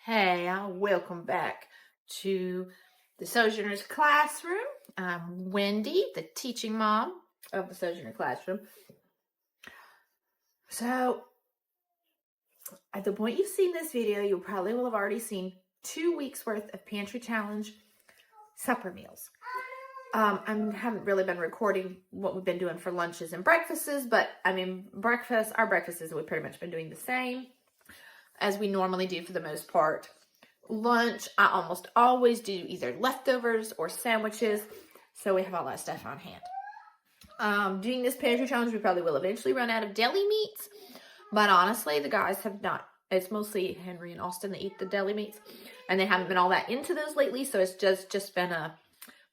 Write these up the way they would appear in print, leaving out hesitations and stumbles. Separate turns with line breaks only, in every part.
Hey, welcome back to the Sojourner's Classroom. I'm Wendy, the teaching mom of the Sojourner Classroom. So, at the point you've seen this video, you probably will have already seen 2 weeks worth of Pantry Challenge supper meals. I haven't really been recording what we've been doing for lunches and breakfasts, but our breakfasts, we've pretty much been doing the same as we normally do for the most part. Lunch, I almost always do either leftovers or sandwiches, so we have all that stuff on hand. Doing this pantry challenge, we probably will eventually run out of deli meats, but honestly, the guys have not. It's mostly Henry and Austin that eat the deli meats, and they haven't been all that into those lately, so it's just been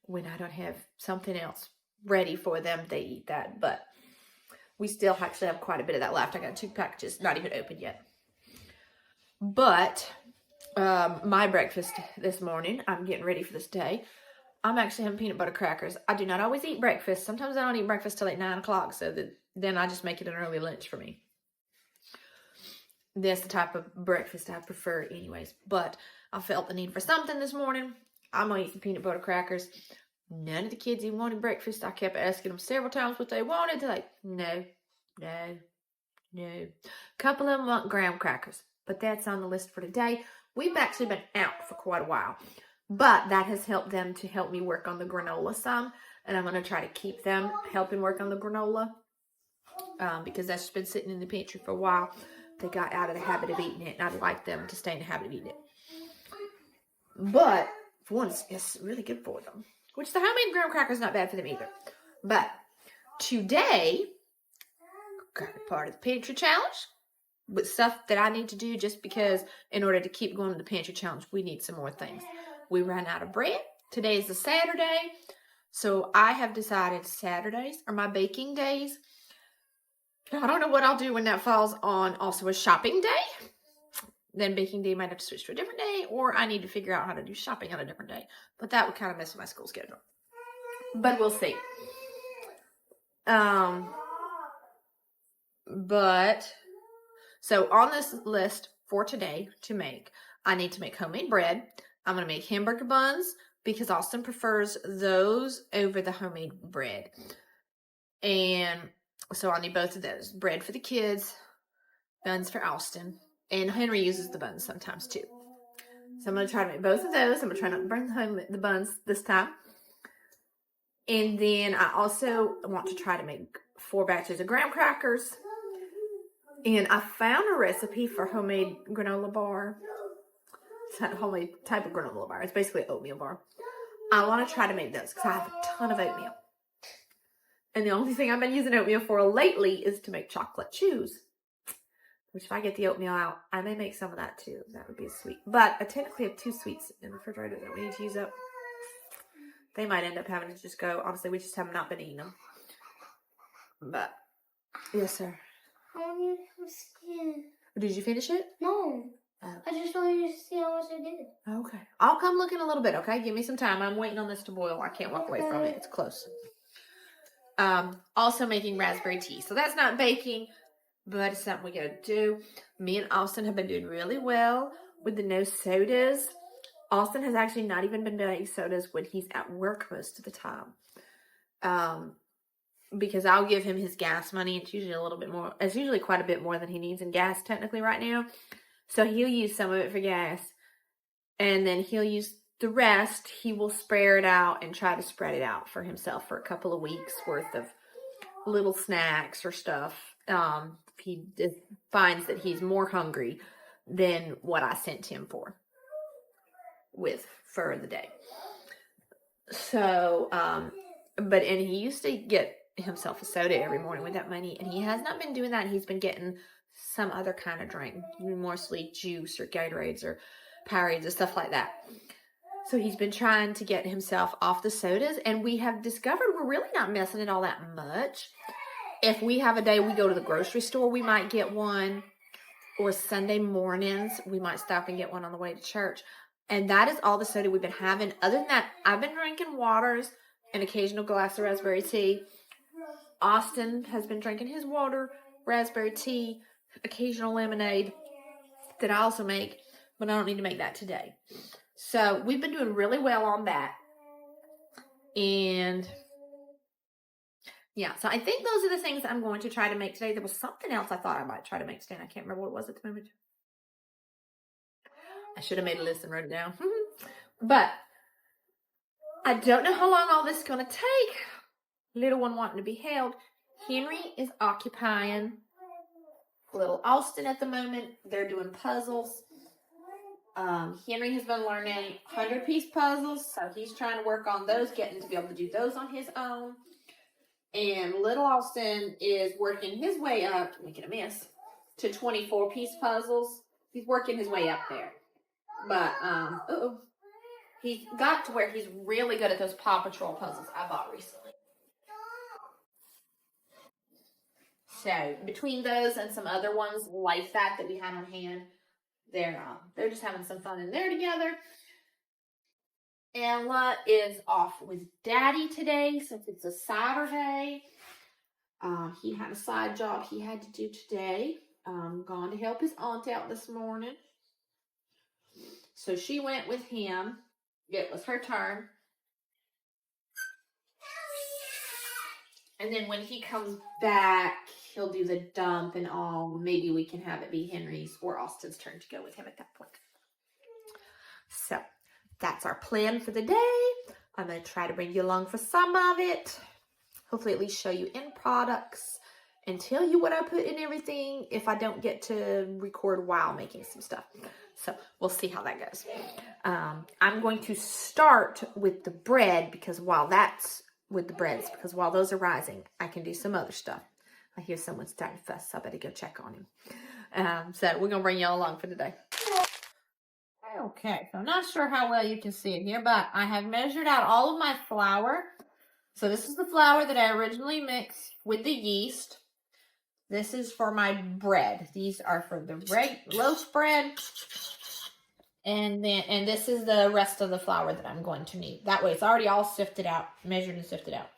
when I don't have something else ready for them, they eat that, but we still actually have quite a bit of that left. I got 2 packages, not even open yet. But my breakfast this morning, I'm getting ready for this day. I'm actually having peanut butter crackers. I do not always eat breakfast. Sometimes I don't eat breakfast till like 9 o'clock, so then I just make it an early lunch for me. That's the type of breakfast I prefer anyways. But I felt the need for something this morning. I'm going to eat some peanut butter crackers. None of the kids even wanted breakfast. I kept asking them several times what they wanted. They're like, no. A couple of them want graham crackers. But that's on the list for today. We've actually been out for quite a while. But that has helped them to help me work on the granola some. And I'm going to try to keep them helping work on the granola. Because that's been sitting in the pantry for a while. They got out of the habit of eating it. And I'd like them to stay in the habit of eating it. But, for once, it's really good for them. Which the homemade graham cracker is not bad for them either. But, today, got a part of the pantry challenge. With stuff that I need to do just because in order to keep going to the pantry challenge, we need some more things. We ran out of bread. Today is a Saturday. So I have decided Saturdays are my baking days. I don't know what I'll do when that falls on also a shopping day. Then baking day might have to switch to a different day, or I need to figure out how to do shopping on a different day. But that would kind of mess with my school schedule. But we'll see. So on this list for today to make, I need to make homemade bread. I'm going to make hamburger buns because Austin prefers those over the homemade bread. And so I need both of those. Bread for the kids, buns for Austin. And Henry uses the buns sometimes too. So I'm going to try to make both of those. I'm going to try not to bring home the buns this time. And then I also want to try to make 4 batches of graham crackers. And I found a recipe for homemade granola bar. It's not a homemade type of granola bar. It's basically an oatmeal bar. I want to try to make those because I have a ton of oatmeal. And the only thing I've been using oatmeal for lately is to make chocolate chews. Which if I get the oatmeal out, I may make some of that too. That would be sweet. But I technically have 2 sweets in the refrigerator that we need to use up. They might end up having to just go. Honestly, we just have not been eating them. But, yes, sir. Did you finish it?
No.
Oh.
I just wanted you to see how much I did.
Okay. I'll come look in a little bit, okay? Give me some time. I'm waiting on this to boil. I can't walk away from it. It's close. Also making raspberry tea. So that's not baking, but it's something we gotta do. Me and Austin have been doing really well with the no sodas. Austin has actually not even been buying sodas when he's at work most of the time. Because I'll give him his gas money. It's usually a little bit more. It's usually quite a bit more than he needs in gas technically right now. So he'll use some of it for gas. And then he'll use the rest. He will spare it out and try to spread it out for himself for a couple of weeks worth of little snacks or stuff. He finds that he's more hungry than what I sent him for the day. So, and he used to get himself a soda every morning with that money, and he has not been doing that. He's been getting some other kind of drink, mostly juice or Gatorades or Powerades or stuff like that. So he's been trying to get himself off the sodas, and we have discovered we're really not missing it all that much. If we have a day we go to the grocery store, we might get one, or Sunday mornings, we might stop and get one on the way to church. And that is all the soda we've been having. Other than that, I've been drinking waters, an occasional glass of raspberry tea. Austin has been drinking his water, raspberry tea, occasional lemonade that I also make. but I don't need to make that today. So we've been doing really well on that. And yeah, so I think those are the things I'm going to try to make today. There was something else I thought I might try to make today, and I can't remember what it was at the moment. I should have made a list and wrote it down. But I don't know how long all this is going to take. Little one wanting to be held. Henry is occupying little Austin at the moment. They're doing puzzles. Henry has been learning 100-piece puzzles, so he's trying to work on those, getting to be able to do those on his own. And little Austin is working his way up, making a mess, to 24-piece puzzles. He's working his way up there. But, he's got to where he's really good at those Paw Patrol puzzles I bought recently. So, between those and some other ones like that we had on hand, they're just having some fun in there together. Ella is off with Daddy today since it's a Saturday. He had a side job he had to do today. Gone to help his aunt out this morning. So she went with him. It was her turn. And then when he comes back, he'll do the dump and all. Maybe we can have it be Henry's or Austin's turn to go with him at that point. So that's our plan for the day. I'm going to try to bring you along for some of it. Hopefully at least show you end products and tell you what I put in everything if I don't get to record while making some stuff. So we'll see how that goes. I'm going to start with the bread because while those are rising, I can do some other stuff. I hear someone starting to fuss, so I better go check on him. So we're going to bring y'all along for today. Okay, so I'm not sure how well you can see it here, but I have measured out all of my flour. So this is the flour that I originally mixed with the yeast. This is for my bread. These are for the loaf bread. And this is the rest of the flour that I'm going to need. That way it's already all sifted out, measured and sifted out.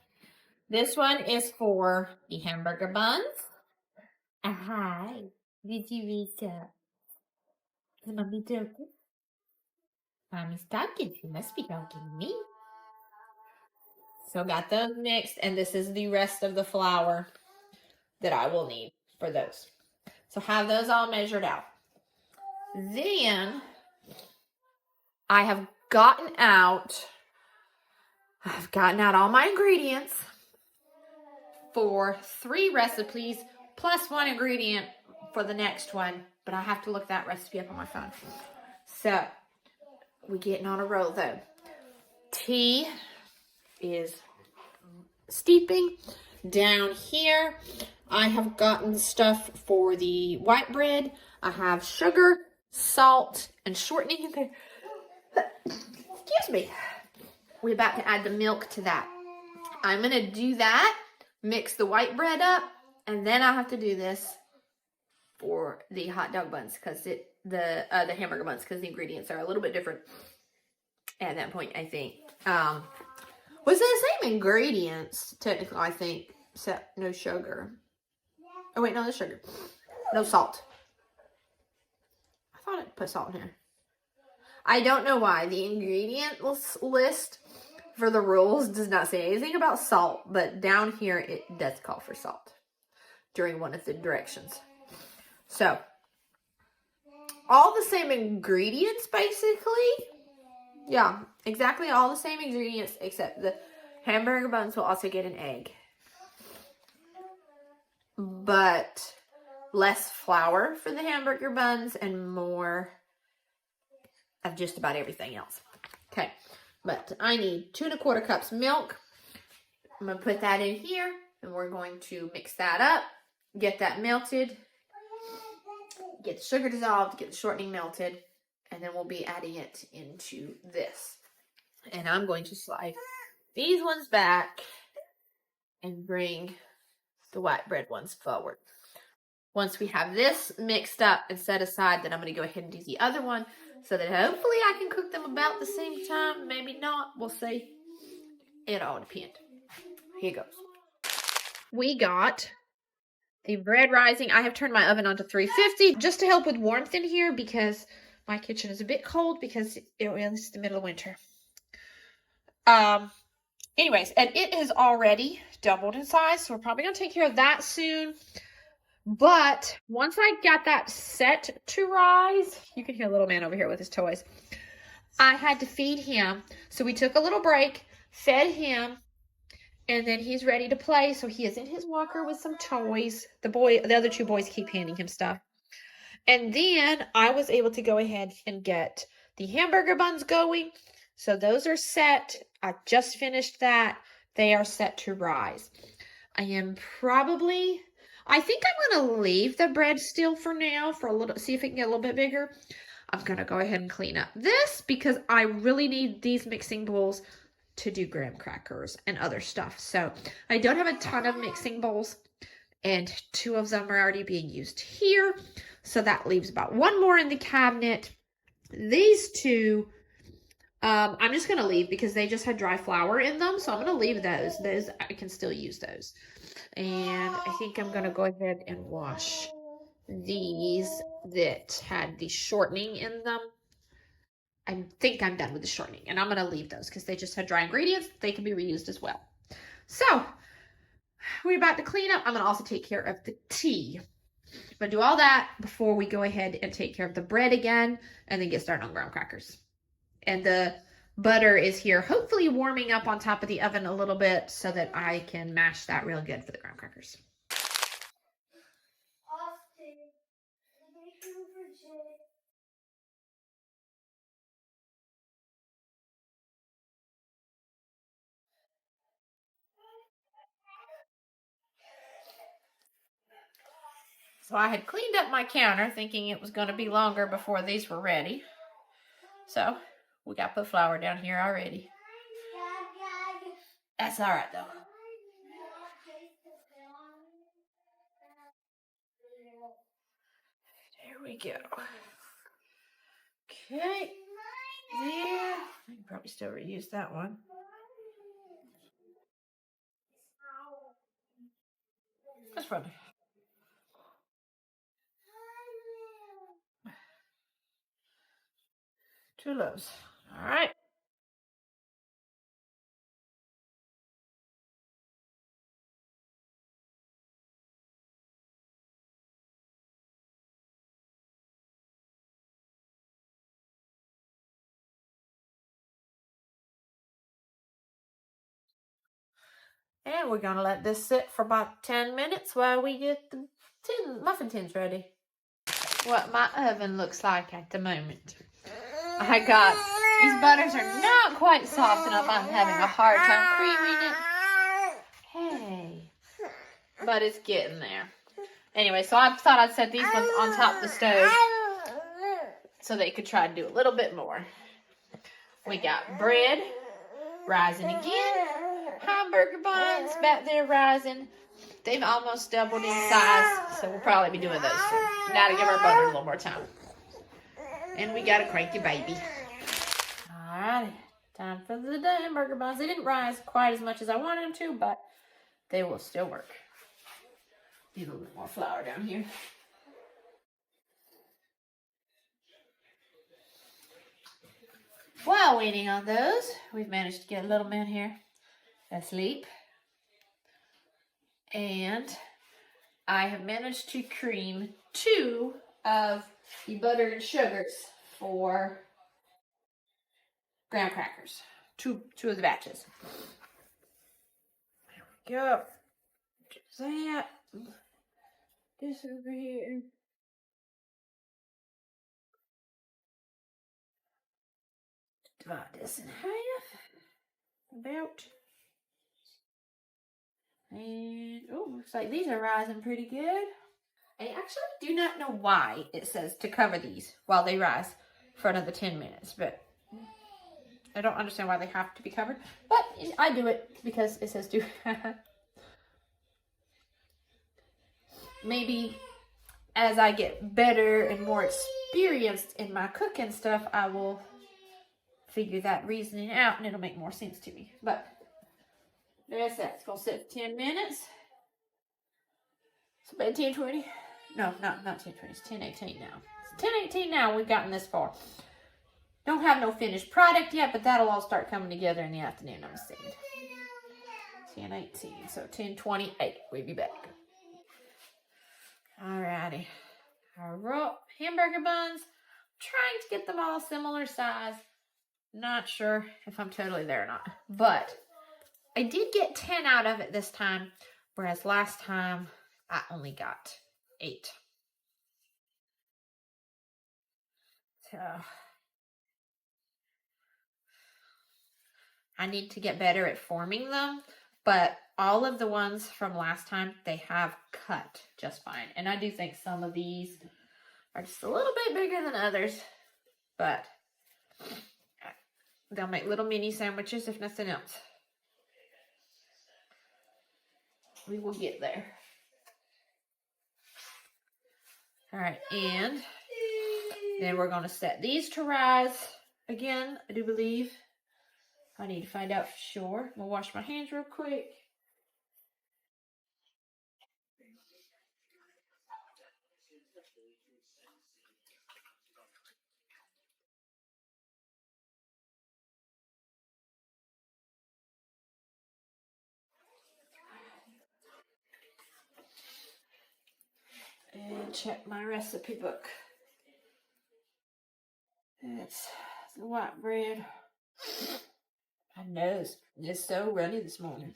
This one is for the hamburger buns. Hi, did you reach up? Is Mommy joking? Mommy's talking. She must be talking to me. So got those mixed, and this is the rest of the flour that I will need for those. So have those all measured out. Then I have gotten out all my ingredients for 3 recipes plus 1 ingredient for the next one, but I have to look that recipe up on my phone. So we're getting on a roll though. Tea is steeping. Down here, I have gotten stuff for the white bread. I have sugar, salt, and shortening in there. Excuse me. We're about to add the milk to that. I'm going to do that, mix the white bread up, and then I'll have to do this for the hot dog buns, because the hamburger buns, because the ingredients are a little bit different at that point, I think. Was it the same ingredients, technically, I think, except no sugar. Oh, wait, no, there's sugar. No salt. I thought it put salt in here. I don't know why. The ingredient list for the rules does not say anything about salt, but down here it does call for salt during one of the directions. So, all the same ingredients, basically. Yeah, exactly all the same ingredients, except the hamburger buns will also get an egg. But less flour for the hamburger buns and more of just about everything else. Okay, but I need 2 1/4 cups milk. I'm going to put that in here, and we're going to mix that up, get that melted, get the sugar dissolved, get the shortening melted, and then we'll be adding it into this. And I'm going to slide these ones back and bring the white bread ones forward. Once we have this mixed up and set aside, then I'm going to go ahead and do the other one so that hopefully I can cook them about the same time. Maybe not. We'll see. It all depends. Here goes. We got the bread rising. I have turned my oven on to 350 just to help with warmth in here because My kitchen is a bit cold because it's the middle of winter. Anyways, and it is already doubled in size, so we're probably going to take care of that soon. But once I got that set to rise, you can hear little man over here with his toys. I had to feed him. So we took a little break, fed him, and then he's ready to play. So he is in his walker with some toys. The other two boys keep handing him stuff. And then I was able to go ahead and get the hamburger buns going. So those are set. I just finished that. They are set to rise. I think I'm going to leave the bread still for now for a little, see if it can get a little bit bigger. I'm going to go ahead and clean up this because I really need these mixing bowls to do graham crackers and other stuff. So I don't have a ton of mixing bowls, and 2 of them are already being used here. So that leaves about 1 more in the cabinet. These 2, I'm just going to leave because they just had dry flour in them. So I'm going to leave those. Those, I can still use those. And I think I'm going to go ahead and wash these that had the shortening in them. I think I'm done with the shortening, and I'm going to leave those because they just had dry ingredients. They can be reused as well. So we're about to clean up. I'm going to also take care of the tea. I'm going to do all that before we go ahead and take care of the bread again and then get started on graham crackers. And the butter is here, hopefully warming up on top of the oven a little bit so that I can mash that real good for the graham crackers. So I had cleaned up my counter thinking it was going to be longer before these were ready. So we got to put flour down here already. That's all right though. There we go. Okay. There. I can probably still reuse that one. That's funny. 2 loaves. All right. And we're going to let this sit for about 10 minutes while we get the muffin tins ready. What my oven looks like at the moment. I got, these butters are not quite soft enough. I'm having a hard time creaming it. Hey. But it's getting there. Anyway, so I thought I'd set these ones on top of the stove so they could try to do a little bit more. We got bread rising again. Hamburger buns back there rising. They've almost doubled in size, so we'll probably be doing those soon. Now to give our butter a little more time. And we got a cranky baby. Alright, time for the hamburger buns. They didn't rise quite as much as I wanted them to, but they will still work. Need a little bit more flour down here. While waiting on those, we've managed to get a little man here asleep. And I have managed to cream 2 of the butter and sugars for graham crackers. Two of the batches. There we go. Do that. This over here. Divide this in half. About. And, oh, looks like these are rising pretty good. I actually do not know why it says to cover these while they rise for another 10 minutes, but I don't understand why they have to be covered. But I do it because it says to. Maybe as I get better and more experienced in my cooking stuff, I will figure that reasoning out and it'll make more sense to me. But there's that. It's going to sit for 10 minutes. It's about 10:20. No, not 10:20. It's 10:18 now. It's 10:18 now. We've gotten this far. Don't have no finished product yet, but that'll all start coming together in the afternoon, I'm assuming. 10:18, so 10:28. We'll be back. Alrighty. Our hamburger buns. Trying to get them all similar size. Not sure if I'm totally there or not. But I did get 10 out of it this time, whereas last time I only got 8. So I need to get better at forming them, but all of the ones from last time, they have cut just fine. And I do think some of these are just a little bit bigger than others, but they'll make little mini sandwiches if nothing else. We will get there. All right, and then we're going to set these to rise again, I do believe. I need to find out for sure. I'm going to wash my hands real quick. And check my recipe book. It's the white bread. My nose is so runny this morning.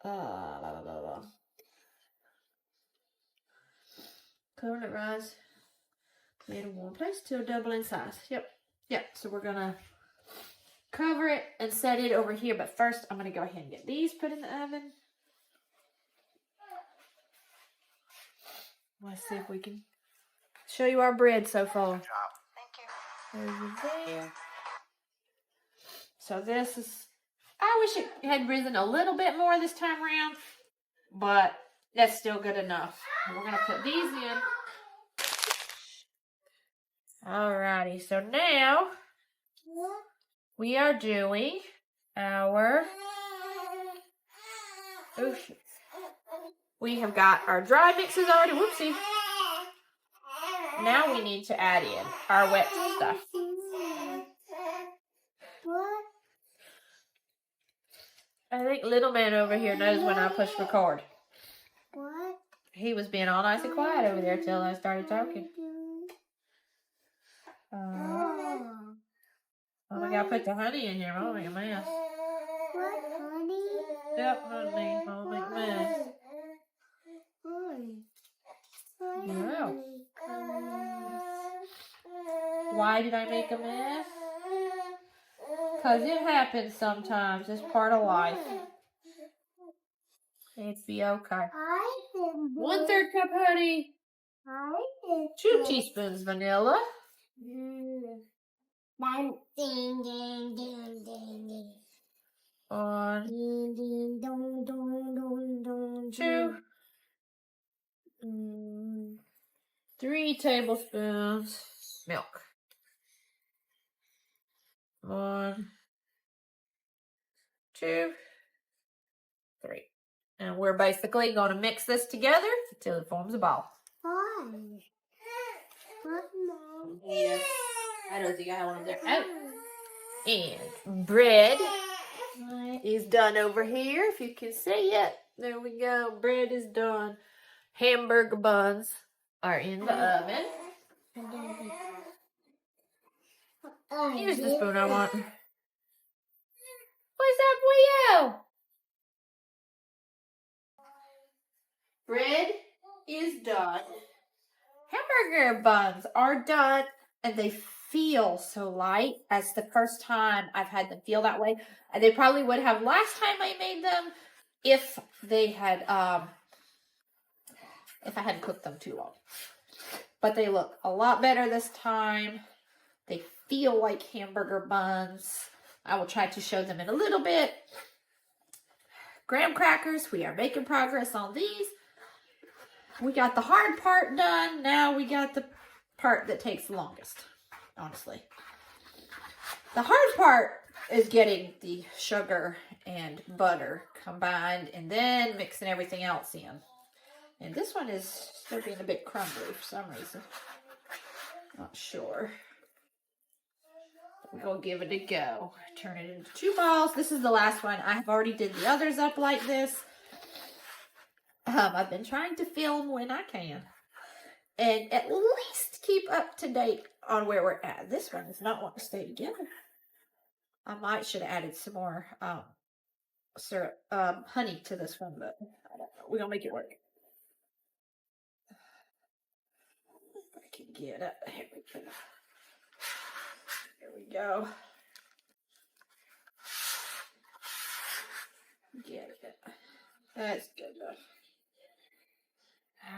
Cover it rise. Made in one place till double in size. Yep. So we're gonna cover it and set it over here. But first, I'm gonna go ahead and get these put in the oven. Let's see if we can show you our bread so far. Thank you. Over there. So this is, I wish it had risen a little bit more this time around, but that's still good enough. And we're going to put these in. Alrighty, so now we are doing our, we have got our dry mixes already, whoopsie. Now we need to add in our wet stuff. I think little man over here knows when I push record.
What?
He was being all nice and quiet over there till I started talking. Oh, I gotta put the honey in here. I'll make a mess.
What, honey?
Yep, honey. I'll make a mess. Wow. Why did I make a mess? Because it happens sometimes. It's part of life. It'd be okay. 1/3 cup honey. 2 teaspoons vanilla.
Ding, ding, ding, ding, ding.
1,
Ding, ding, dong, dong, dong, dong,
2, 3 tablespoons milk. 1, 2, 3. And we're basically going to mix this together until it forms a ball.
Why? What, Mom?
Yes. I don't think I have one of there. Oh. And bread is done over here, if you can see it. There we go. Bread is done. Hamburger buns are in the oven. Here's the spoon I want. What's up, Leo? Bread is done. Hamburger buns are done, and they feel so light as the first time I've had them feel that way. And they probably would have last time I made them if they had, if I hadn't cooked them too long. But they look a lot better this time. They feel like hamburger buns. I will try to show them in a little bit. Graham crackers, we are making progress on these. We got the hard part done. Now we got the part that takes the longest, honestly. The hard part is getting the sugar and butter combined and then mixing everything else in. And this one is still being a bit crumbly for some reason. Not sure. We're going to give it a go. Turn it into 2 balls. This is the last one. I have already did the others up like this. I've been trying to film when I can. And at least keep up to date on where we're at. This one does not want to stay together. I might should have added some more syrup, honey to this one, but I don't know. We're going to make it work. If I can get it. Here we go. Get it. That's good enough.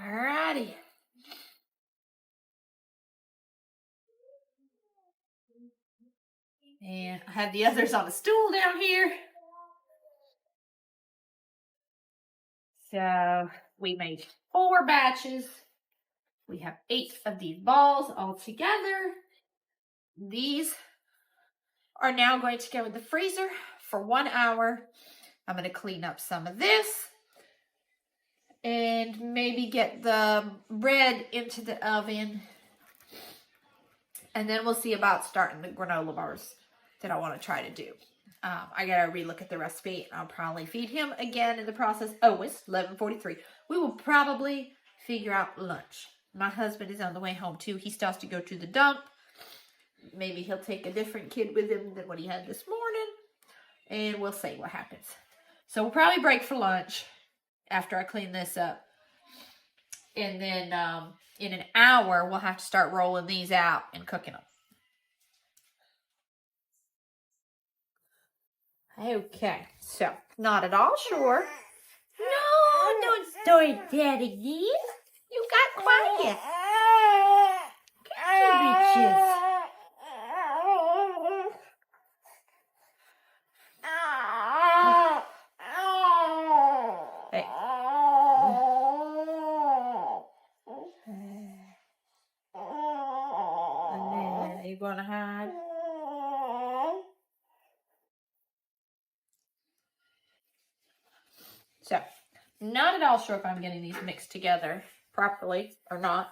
Alrighty. And I have the others on the stool down here. So we made 4 batches. We have 8 of these balls all together. These are now going to go in the freezer for 1 hour. I'm going to clean up some of this and maybe get the bread into the oven. And then we'll see about starting the granola bars that I want to try to do. I got to relook at the recipe. I'll probably feed him again in the process. Oh, it's 11:43. We will probably figure out lunch. My husband is on the way home too. He still has to go to the dump. Maybe he'll take a different kid with him than what he had this morning. And we'll see what happens. So we'll probably break for lunch after I clean this up. And then in an hour, we'll have to start rolling these out and cooking them. Okay, so not at all sure. No, don't start that again. You got quiet. Come on, bitches. Hey. And then you're gonna hide. So, not at all sure if I'm getting these mixed together properly or not.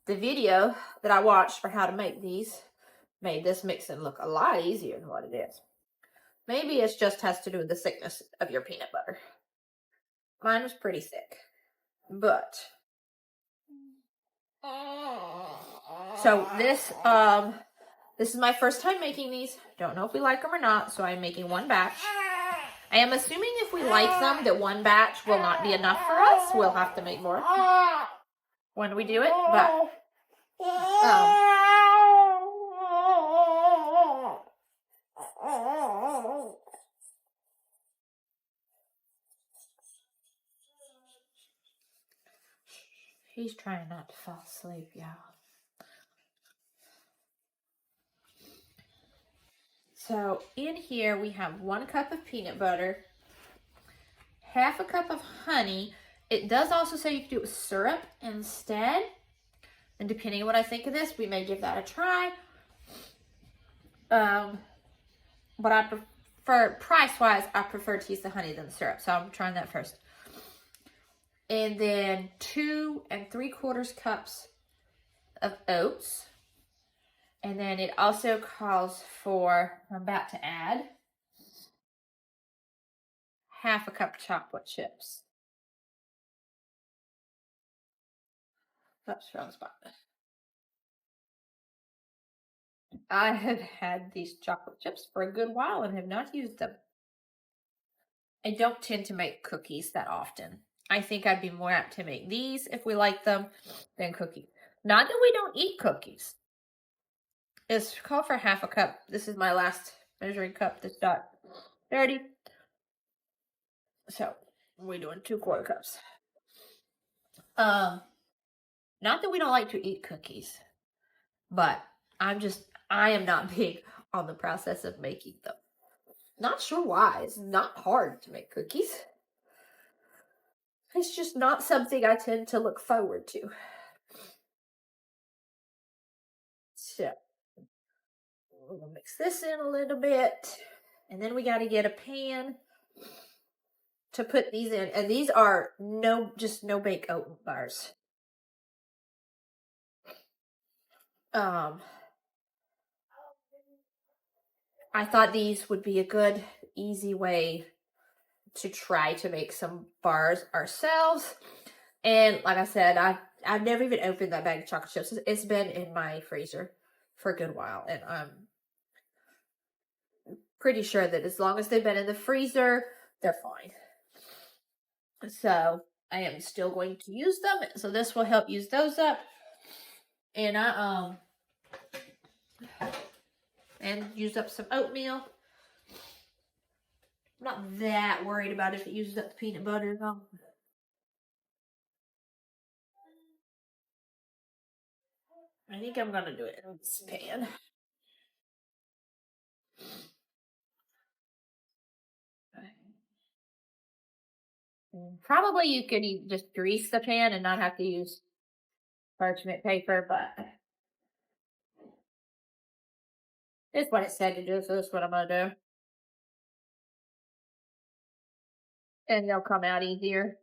The video that I watched for how to make these made this mixing look a lot easier than what it is. Maybe it just has to do with the thickness of your peanut butter. Mine was pretty thick, but so this is my first time making these. Don't know if we like them or not, so I'm making 1 batch. I am assuming if we like them, that 1 batch will not be enough for us. We'll have to make more when we do it, but he's trying not to fall asleep, y'all. So in here we have 1 cup of peanut butter, half a cup of honey. It does also say you can do it with syrup instead. And depending on what I think of this, we may give that a try. But I prefer, price-wise, I prefer to use the honey than the syrup. So I'm trying that first. And then 2 3/4 cups of oats. And then it also calls for, I'm about to add, half a cup of chocolate chips. Oops, wrong spot. I have had these chocolate chips for a good while and have not used them. I don't tend to make cookies that often. I think I'd be more apt to make these if we like them than cookies. Not that we don't eat cookies. It's called for half a cup. This is my last measuring cup that's not dirty. So we're doing 2/4 cups. Not that we don't like to eat cookies, but I am not big on the process of making them. Not sure why. It's not hard to make cookies. It's just not something I tend to look forward to. So we're gonna mix this in a little bit, and then we got to get a pan to put these in, and these are just no bake oat bars. I thought these would be a good, easy way to try to make some bars ourselves. And like I said, I've never even opened that bag of chocolate chips. It's been in my freezer for a good while, and I'm pretty sure that as long as they've been in the freezer, they're fine. So I am still going to use them. So this will help use those up. And I use up some oatmeal. I'm not that worried about if it uses up the peanut butter though. I think I'm gonna do it in this pan. Probably you could just grease the pan and not have to use parchment paper, but it's what it said to do, so that's what I'm gonna do. And they'll come out easier.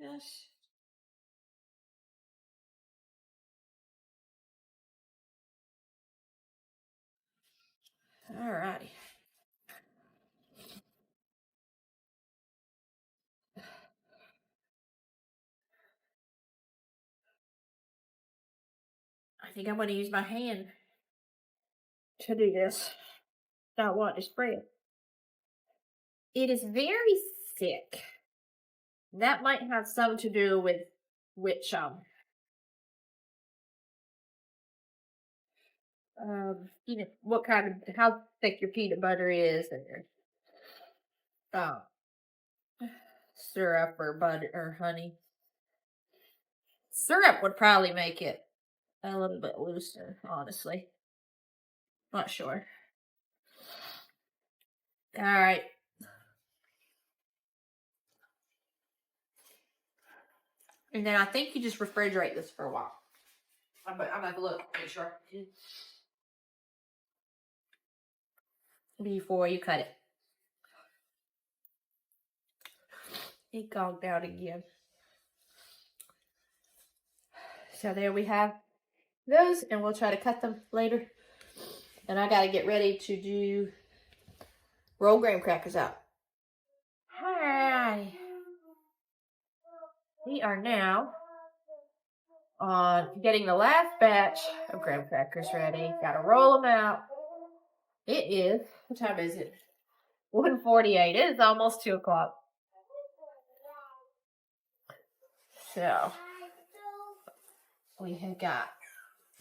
Yes. Alrighty. I think I'm going to use my hand to do this. Not want to spread. It is very thick. That might have something to do with which what kind of how thick your peanut butter is and your um syrup or butter or honey. Syrup would probably make it a little bit looser, honestly. Not sure. All right. And then I think you just refrigerate this for a while. I'm gonna have to look, make sure. Before you cut it. It gogged out again. So there we have those, and we'll try to cut them later. And I gotta get ready to do roll graham crackers out. Hi. We are now on getting the last batch of graham crackers ready. Gotta roll them out. It is, what time is it? 1:48. It is almost 2 o'clock. So, we have got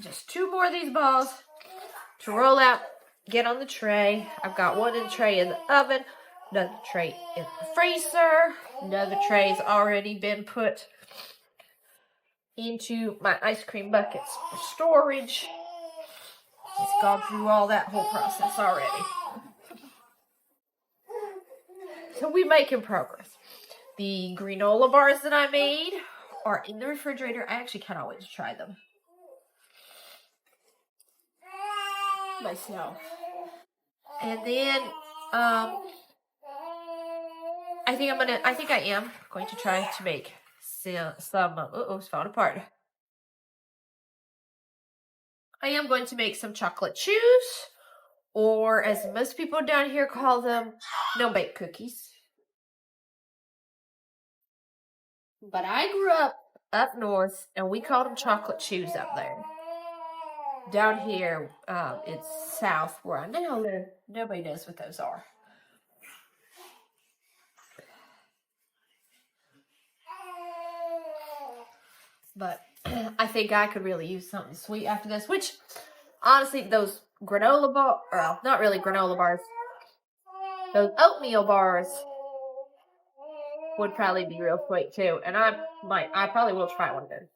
just 2 more of these balls to roll out, get on the tray. I've got one in the tray in the oven, another tray in the freezer, another tray's already been put into my ice cream buckets for storage. It's gone through all that whole process already. So we're making progress. The granola bars that I made are in the refrigerator. I actually cannot wait to try them myself. And then I think I am going to try to make some it's falling apart. I am going to make some chocolate chews, or as most people down here call them, no-bake cookies. But I grew up north, and we called them chocolate chews up there. Down here, it's south where I now live. Nobody knows what those are. But I think I could really use something sweet after this, which, honestly, those granola bars, well, not really granola bars, those oatmeal bars would probably be real sweet too. And I probably will try one of those.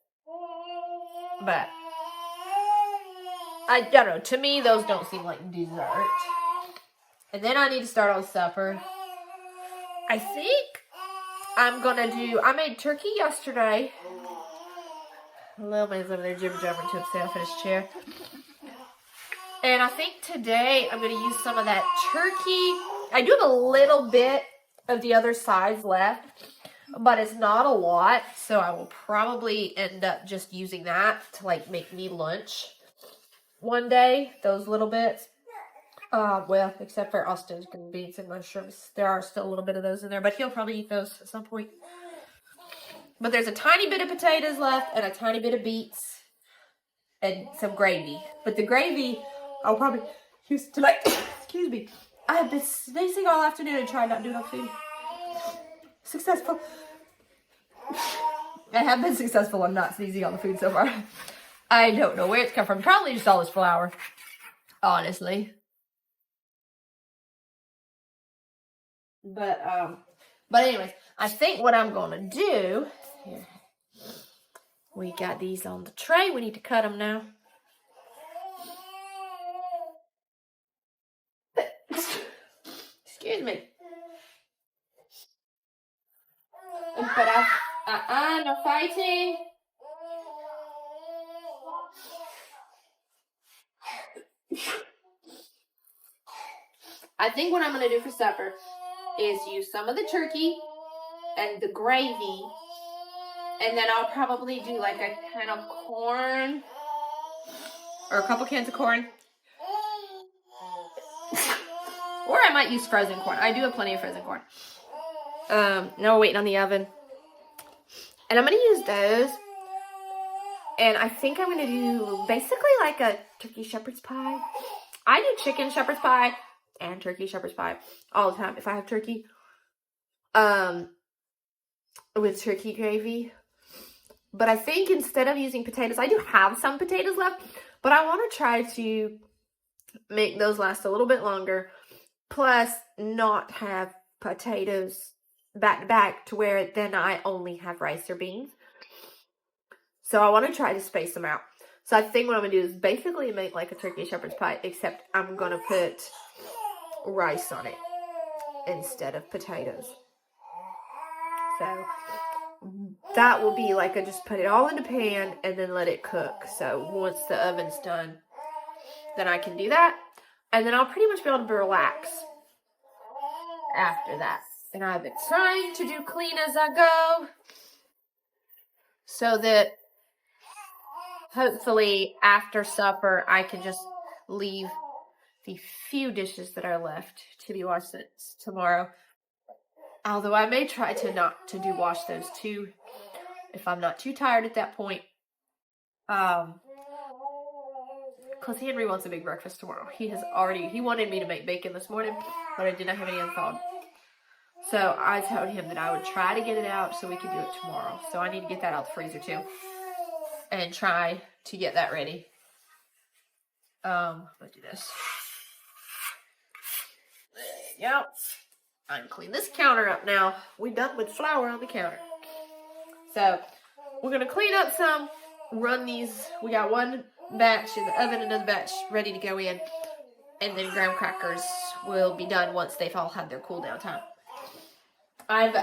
But I don't know. To me, those don't seem like dessert. And then I need to start on supper. I think I'm going to do... I made turkey yesterday. Little man's over there jibber-jabbering to himself in his chair. And I think today I'm going to use some of that turkey. I do have a little bit of the other sides left, but it's not a lot. So I will probably end up just using that to like make me lunch one day. Those little bits. Well, except for Austin's green beans and mushrooms. There are still a little bit of those in there, but he'll probably eat those at some point. But there's a tiny bit of potatoes left and a tiny bit of beets and some gravy. But the gravy, I'll probably use to like, excuse me. I have been sneezing all afternoon and trying not to do no food. Successful. I have been successful in not sneezing on the food so far. I don't know where it's come from. Probably just all this flour. Honestly. But anyways, I think what I'm going to do, here, we got these on the tray. We need to cut them now. Excuse me. But no fighting. I think what I'm going to do for supper is use some of the turkey and the gravy, and then I'll probably do like a can of corn or a couple cans of corn, or I might use frozen corn. I do have plenty of frozen corn. Now we're waiting on the oven, and I'm going to use those, and I think I'm going to do basically like a turkey shepherd's pie. I do chicken shepherd's pie and turkey shepherd's pie all the time if I have turkey, with turkey gravy. But I think instead of using potatoes, I do have some potatoes left, but I want to try to make those last a little bit longer, plus not have potatoes back to back to where then I only have rice or beans. So I want to try to space them out. So I think what I'm going to do is basically make like a turkey shepherd's pie, except I'm going to put rice on it instead of potatoes. So that will be like just put it all in the pan and then let it cook. So once the oven's done, then I can do that. And then I'll pretty much be able to relax after that. And I've been trying to do clean as I go, so that hopefully after supper I can just leave the few dishes that are left to be washed tomorrow. Although I may try to not to do wash those too, if I'm not too tired at that point. Because Henry wants a big breakfast tomorrow. He wanted me to make bacon this morning, but I did not have any unthawed. So I told him that I would try to get it out so we could do it tomorrow. So I need to get that out the freezer too, and try to get that ready. Let's do this. Yep. I'm clean this counter up now. We're done with flour on the counter. So we're going to clean up some, run these. We got one batch in the oven, another batch ready to go in. And then graham crackers will be done once they've all had their cool down time. I've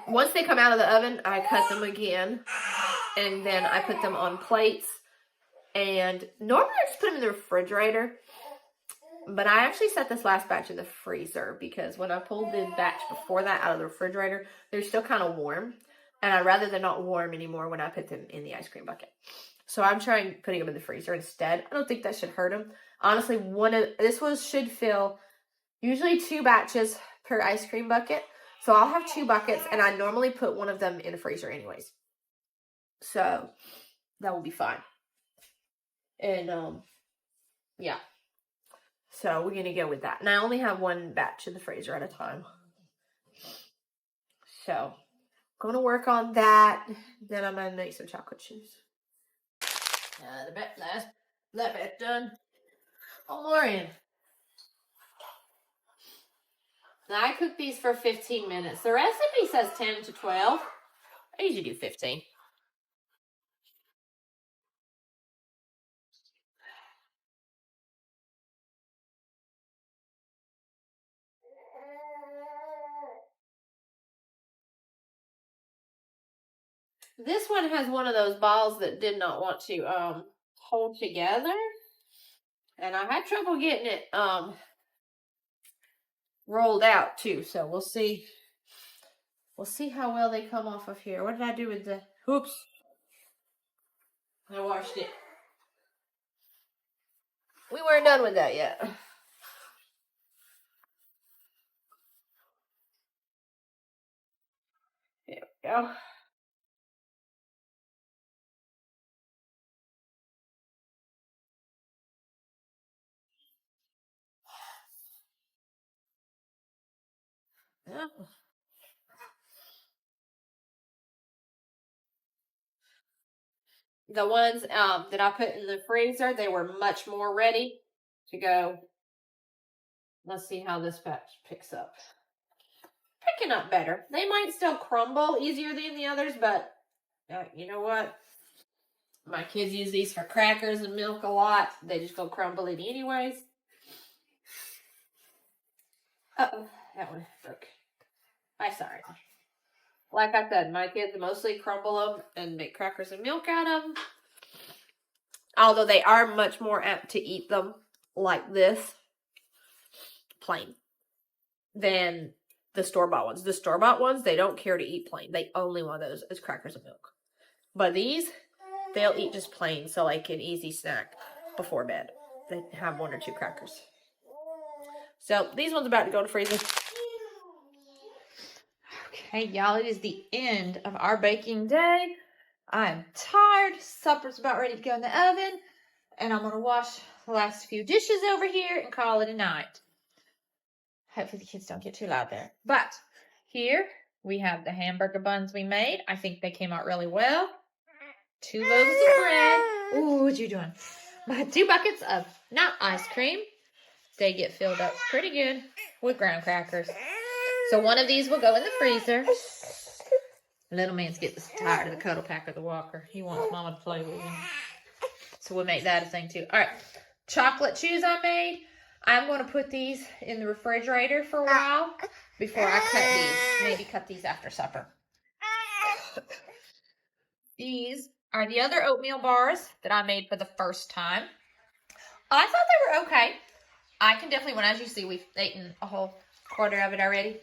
once they come out of the oven, I cut them again. And then I put them on plates. And normally I just put them in the refrigerator. But I actually set this last batch in the freezer because when I pulled the batch before that out of the refrigerator, they're still kind of warm. And I'd rather they're not warm anymore when I put them in the ice cream bucket. So I'm trying putting them in the freezer instead. I don't think that should hurt them. Honestly, should fill usually 2 batches per ice cream bucket. So I'll have 2 buckets, and I normally put one of them in the freezer anyways. So that will be fine. And yeah. So we're going to go with that. And I only have 1 batch in the freezer at a time. So going to work on that. Then I'm going to make some chocolate chips. That bit done. One more in. Now I cook these for 15 minutes. The recipe says 10 to 12. I usually do 15. This one has one of those balls that did not want to hold together. And I had trouble getting it rolled out too. So we'll see. We'll see how well they come off of here. What did I do with the... Oops. I washed it. We weren't done with that yet. There we go. Yeah. The ones that I put in the freezer, they were much more ready to go. Let's see how this batch picks up. Picking up better. They might still crumble easier than the others, but you know what? My kids use these for crackers and milk a lot. They just go crumbling anyways. Uh-oh, that one broke. I'm sorry. Like I said, my kids mostly crumble them and make crackers and milk out of them. Although they are much more apt to eat them like this, plain, than the store-bought ones. The store-bought ones, they don't care to eat plain. They only want those as crackers and milk. But these, they'll eat just plain, so like an easy snack before bed. They have 1 or 2 crackers. So these ones about to go to freezer. Okay, y'all, it is the end of our baking day. I'm tired. Supper's about ready to go in the oven. And I'm going to wash the last few dishes over here and call it a night. Hopefully the kids don't get too loud there. But here we have the hamburger buns we made. I think they came out really well. 2 loaves of bread. Ooh, what you doing? My 2 buckets of not ice cream. They get filled up pretty good with graham crackers. So one of these will go in the freezer. Little man's getting tired of the cuddle pack of the walker. He wants mama to play with him. So we'll make that a thing too. All right, chocolate chews I made. I'm going to put these in the refrigerator for a while before I cut these. Maybe cut these after supper. These are the other oatmeal bars that I made for the first time. I thought they were okay. I can definitely, as you see, we've eaten a whole quarter of it already.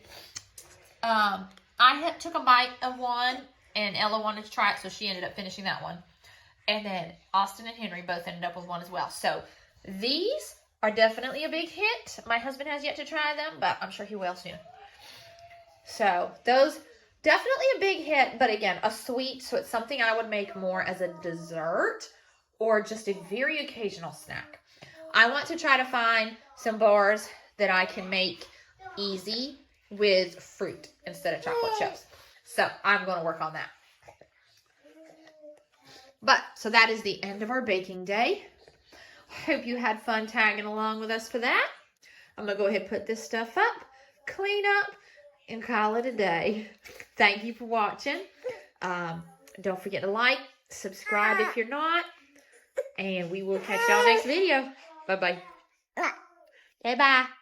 I took a bite of one, and Ella wanted to try it, so she ended up finishing that one. And then Austin and Henry both ended up with one as well. So these are definitely a big hit. My husband has yet to try them, but I'm sure he will soon. So those, definitely a big hit, but again, a sweet, so it's something I would make more as a dessert or just a very occasional snack. I want to try to find some bars that I can make easy with fruit instead of chocolate chips. So I'm going to work on that. But, so that is the end of our baking day. Hope you had fun tagging along with us for that. I'm going to go ahead and put this stuff up, clean up, and call it a day. Thank you for watching. Don't forget to like, subscribe if you're not, and we will catch y'all next video. Bye-bye. Bye-bye.